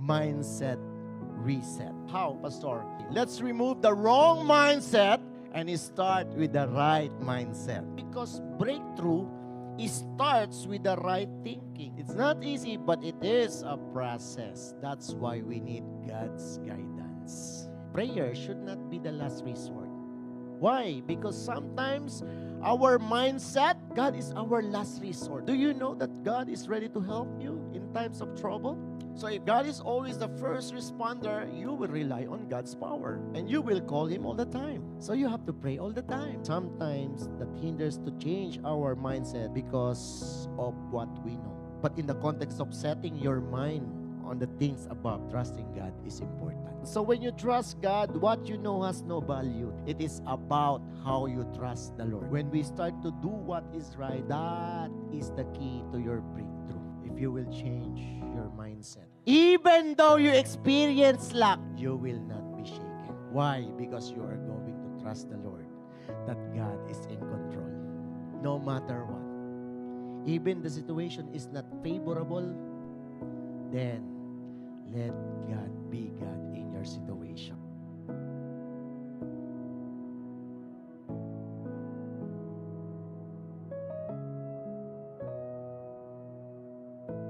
mindset reset. How, Pastor? Let's remove the wrong mindset and start with the right mindset. Because breakthrough starts with the right thinking. It's not easy, but it is a process. That's why we need God's guidance. Prayer should not be the last resort. Why? Because sometimes our mindset, God is our last resort. Do you know that God is ready to help you in times of trouble? So if God is always the first responder, you will rely on God's power and you will call Him all the time. So you have to pray all the time. Sometimes that hinders to change our mindset because of what we know. But in the context of setting your mind on the things above, trusting God is important. So when you trust God, what you know has no value. It is about how you trust the Lord. When we start to do what is right, that is the key to your breakthrough. If you will change your mindset. Even though you experience lack, you will not be shaken. Why? Because you are going to trust the Lord, that God is in control. No matter what. Even the situation is not favorable, then let God be God in your situation.